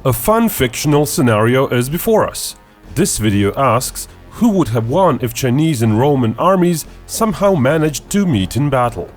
A fun fictional scenario is before us. This video asks, who would have won if Chinese and Roman armies somehow managed to meet in battle?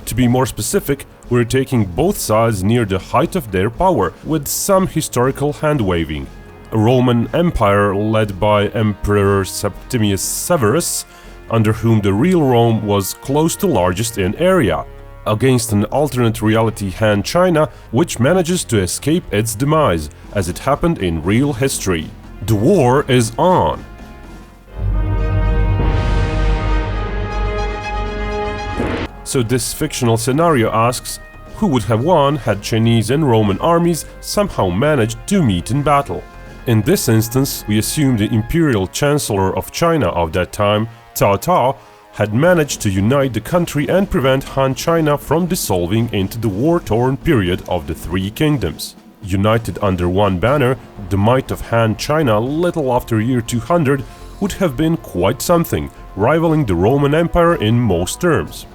To be more specific, we're taking both sides near the height of their power, with some historical hand-waving. A Roman Empire led by Emperor Septimius Severus, under whom the real Rome was close to largest in area, against an alternate reality Han China, which manages to escape its demise, as it happened in real history. The war is on! So this fictional scenario asks, who would have won had Chinese and Roman armies somehow managed to meet in battle? In this instance, we assume the imperial chancellor of China of that time, Cao Cao, had managed to unite the country and prevent Han China from dissolving into the war-torn period of the Three Kingdoms. United under one banner, the might of Han China little after year 200 would have been quite something, rivaling the Roman Empire in most terms.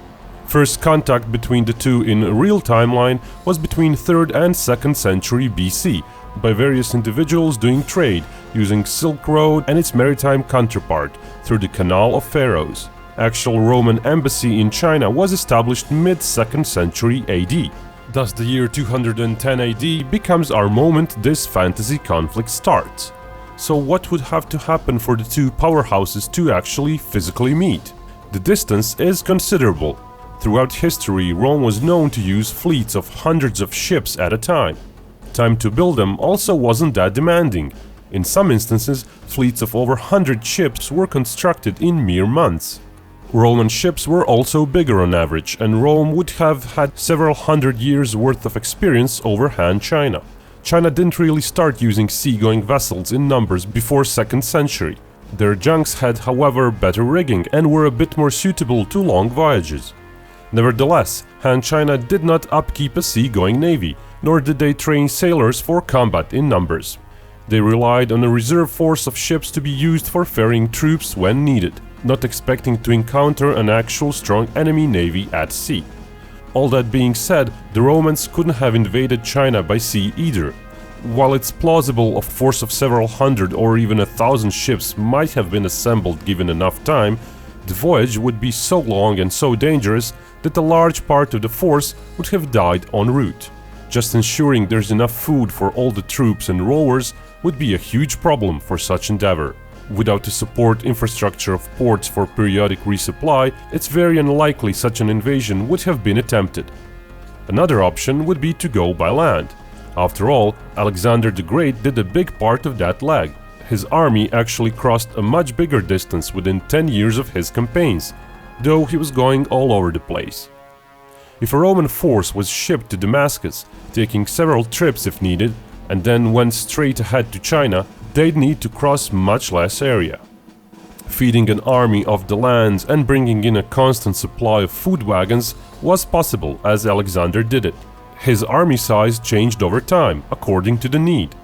First contact between the two in a real timeline was between 3rd and 2nd century BC, by various individuals doing trade, using Silk Road and its maritime counterpart, through the Canal of Pharaohs. Actual Roman embassy in China was established mid-2nd century AD. Thus the year 210 AD becomes our moment this fantasy conflict starts. So what would have to happen for the two powerhouses to actually physically meet? The distance is considerable. Throughout history, Rome was known to use fleets of hundreds of ships at a time. Time to build them also wasn't that demanding. In some instances, fleets of over 100 ships were constructed in mere months. Roman ships were also bigger on average, and Rome would have had several hundred years worth of experience over Han China. China didn't really start using seagoing vessels in numbers before 2nd century. Their junks had, however, better rigging and were a bit more suitable to long voyages. Nevertheless, Han China did not upkeep a seagoing navy, nor did they train sailors for combat in numbers. They relied on a reserve force of ships to be used for ferrying troops when needed, not expecting to encounter an actual strong enemy navy at sea. All that being said, the Romans couldn't have invaded China by sea either. While it's plausible a force of several hundred or even 1,000 ships might have been assembled given enough time, the voyage would be so long and so dangerous that a large part of the force would have died en route. Just ensuring there's enough food for all the troops and rowers would be a huge problem for such endeavor. Without the support infrastructure of ports for periodic resupply, it's very unlikely such an invasion would have been attempted. Another option would be to go by land. After all, Alexander the Great did a big part of that leg. His army actually crossed a much bigger distance within 10 years of his campaigns, though he was going all over the place. If a Roman force was shipped to Damascus, taking several trips if needed, and then went straight ahead to China, they'd need to cross much less area. Feeding an army off the lands and bringing in a constant supply of food wagons was possible, as Alexander did it. His army size changed over time, according to the need.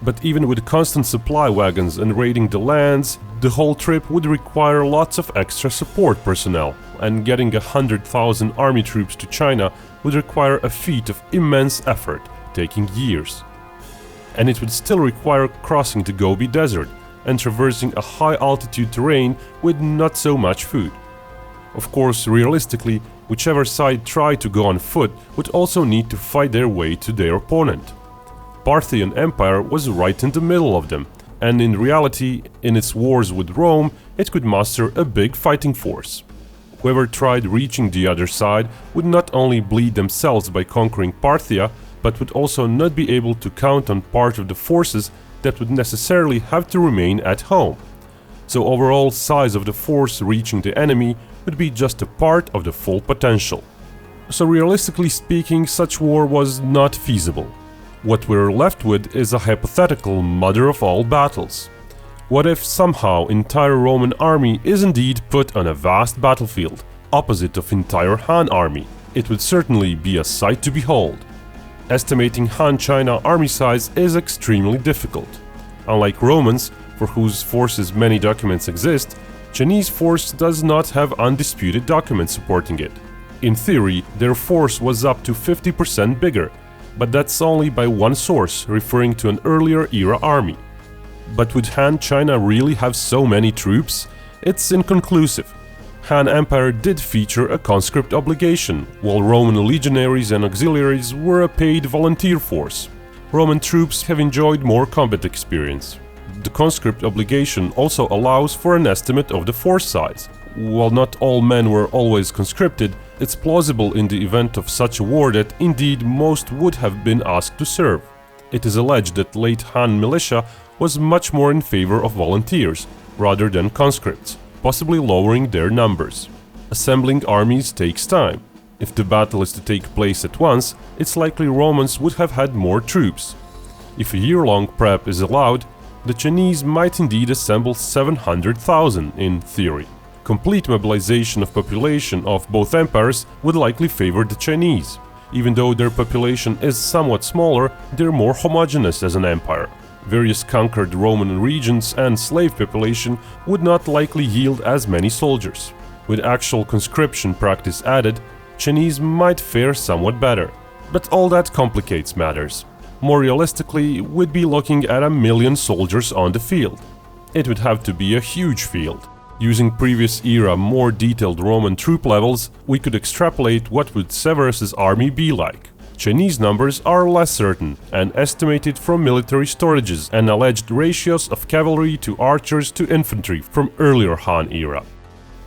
But even with constant supply wagons and raiding the lands, the whole trip would require lots of extra support personnel, and getting 100,000 army troops to China would require a feat of immense effort, taking years. And it would still require crossing the Gobi Desert and traversing a high-altitude terrain with not so much food. Of course, realistically, whichever side tried to go on foot would also need to fight their way to their opponent. Parthian Empire was right in the middle of them, and in reality, in its wars with Rome, it could muster a big fighting force. Whoever tried reaching the other side would not only bleed themselves by conquering Parthia, but would also not be able to count on part of the forces that would necessarily have to remain at home. So overall size of the force reaching the enemy would be just a part of the full potential. So realistically speaking, such war was not feasible. What we're left with is a hypothetical mother of all battles. What if somehow entire Roman army is indeed put on a vast battlefield, opposite of entire Han army? It would certainly be a sight to behold. Estimating Han China army size is extremely difficult. Unlike Romans, for whose forces many documents exist, Chinese force does not have undisputed documents supporting it. In theory, their force was up to 50% bigger, but that's only by one source, referring to an earlier era army. But would Han China really have so many troops? It's inconclusive. Han Empire did feature a conscript obligation, while Roman legionaries and auxiliaries were a paid volunteer force. Roman troops have enjoyed more combat experience. The conscript obligation also allows for an estimate of the force size. While not all men were always conscripted, it's plausible in the event of such a war that indeed most would have been asked to serve. It is alleged that late Han militia was much more in favor of volunteers, rather than conscripts, possibly lowering their numbers. Assembling armies takes time. If the battle is to take place at once, it's likely Romans would have had more troops. If a year-long prep is allowed, the Chinese might indeed assemble 700,000 in theory. Complete mobilization of population of both empires would likely favor the Chinese. Even though their population is somewhat smaller, they're more homogeneous as an empire. Various conquered Roman regions and slave population would not likely yield as many soldiers. With actual conscription practice added, Chinese might fare somewhat better. But all that complicates matters. More realistically, we'd be looking at 1 million soldiers on the field. It would have to be a huge field. Using previous era more detailed Roman troop levels, we could extrapolate what would Severus's army be like. Chinese numbers are less certain and estimated from military storages and alleged ratios of cavalry to archers to infantry from earlier Han era.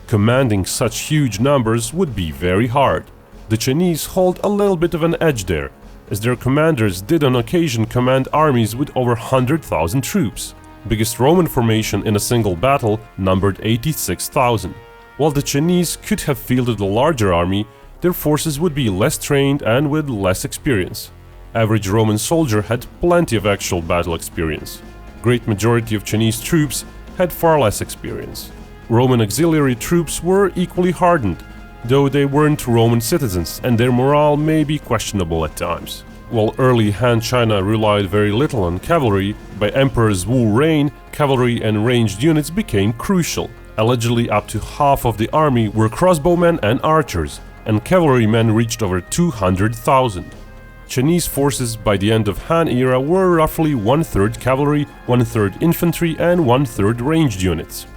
Commanding such huge numbers would be very hard. The Chinese hold a little bit of an edge there, as their commanders did on occasion command armies with over 100,000 troops. Biggest Roman formation in a single battle numbered 86,000. While the Chinese could have fielded a larger army, their forces would be less trained and with less experience. Average Roman soldier had plenty of actual battle experience. Great majority of Chinese troops had far less experience. Roman auxiliary troops were equally hardened, though they weren't Roman citizens and their morale may be questionable at times. While early Han China relied very little on cavalry, by Emperor's Wu reign, cavalry and ranged units became crucial. Allegedly up to half of the army were crossbowmen and archers, and cavalrymen reached over 200,000. Chinese forces by the end of Han era were roughly 1/3 cavalry, 1/3 infantry and 1/3 ranged units.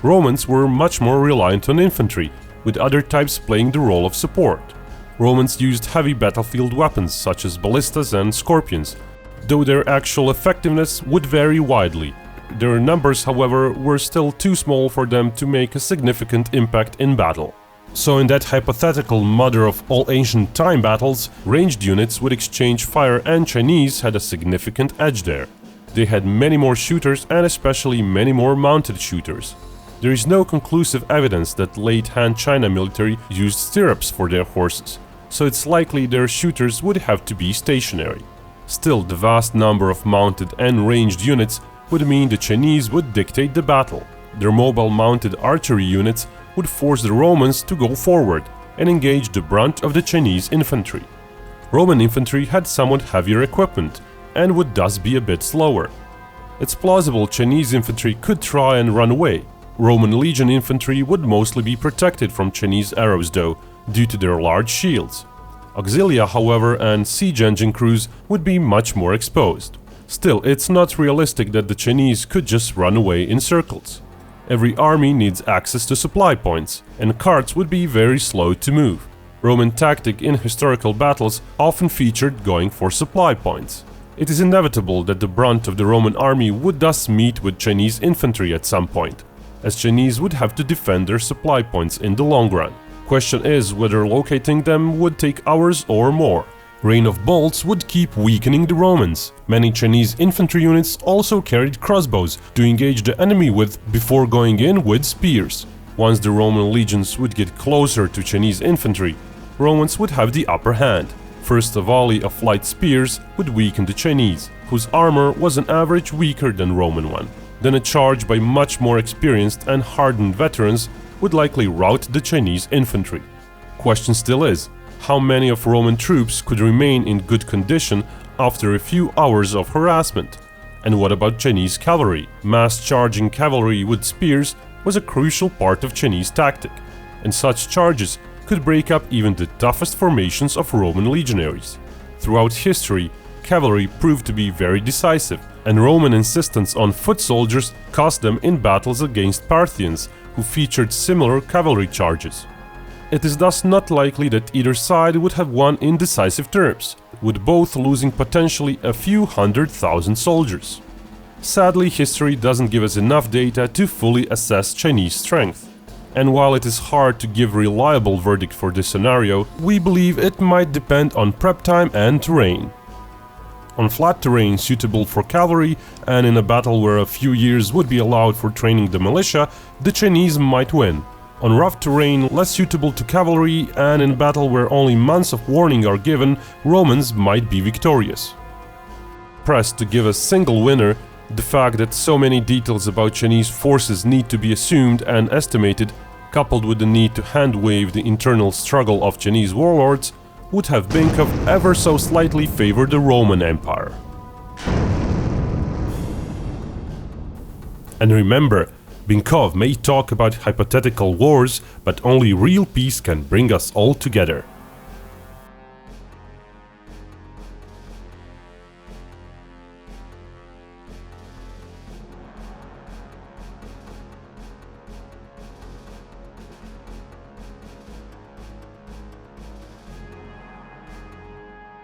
Romans were much more reliant on infantry, with other types playing the role of support. Romans used heavy battlefield weapons such as ballistas and scorpions, though their actual effectiveness would vary widely. Their numbers, however, were still too small for them to make a significant impact in battle. So in that hypothetical mother of all ancient time battles, ranged units would exchange fire and Chinese had a significant edge there. They had many more shooters and especially many more mounted shooters. There is no conclusive evidence that late Han China military used stirrups for their horses, so it's likely their shooters would have to be stationary. Still, the vast number of mounted and ranged units would mean the Chinese would dictate the battle. Their mobile mounted archery units would force the Romans to go forward and engage the brunt of the Chinese infantry. Roman infantry had somewhat heavier equipment and would thus be a bit slower. It's plausible Chinese infantry could try and run away. Roman legion infantry would mostly be protected from Chinese arrows though, due to their large shields. Auxilia, however, and siege engine crews would be much more exposed. Still, it's not realistic that the Chinese could just run away in circles. Every army needs access to supply points, and carts would be very slow to move. Roman tactic in historical battles often featured going for supply points. It is inevitable that the brunt of the Roman army would thus meet with Chinese infantry at some point, as Chinese would have to defend their supply points in the long run. Question is whether locating them would take hours or more. Rain of bolts would keep weakening the Romans. Many Chinese infantry units also carried crossbows to engage the enemy with before going in with spears. Once the Roman legions would get closer to Chinese infantry, Romans would have the upper hand. First, a volley of light spears would weaken the Chinese, whose armor was on average weaker than Roman one. Then a charge by much more experienced and hardened veterans would likely rout the Chinese infantry. Question still is, how many of Roman troops could remain in good condition after a few hours of harassment? And what about Chinese cavalry? Mass charging cavalry with spears was a crucial part of Chinese tactic, and such charges could break up even the toughest formations of Roman legionaries. Throughout history, cavalry proved to be very decisive, and Roman insistence on foot soldiers cost them in battles against Parthians, who featured similar cavalry charges. It is thus not likely that either side would have won in decisive terms, with both losing potentially a few 100,000 soldiers. Sadly, history doesn't give us enough data to fully assess Chinese strength. And while it is hard to give a reliable verdict for this scenario, we believe it might depend on prep time and terrain. On flat terrain suitable for cavalry and in a battle where a few years would be allowed for training the militia, the Chinese might win. On rough terrain less suitable to cavalry and in a battle where only months of warning are given, Romans might be victorious. Pressed to give a single winner, the fact that so many details about Chinese forces need to be assumed and estimated, coupled with the need to hand-wave the internal struggle of Chinese warlords, would have Binkov ever so slightly favored the Roman Empire. And remember, Binkov may talk about hypothetical wars, but only real peace can bring us all together.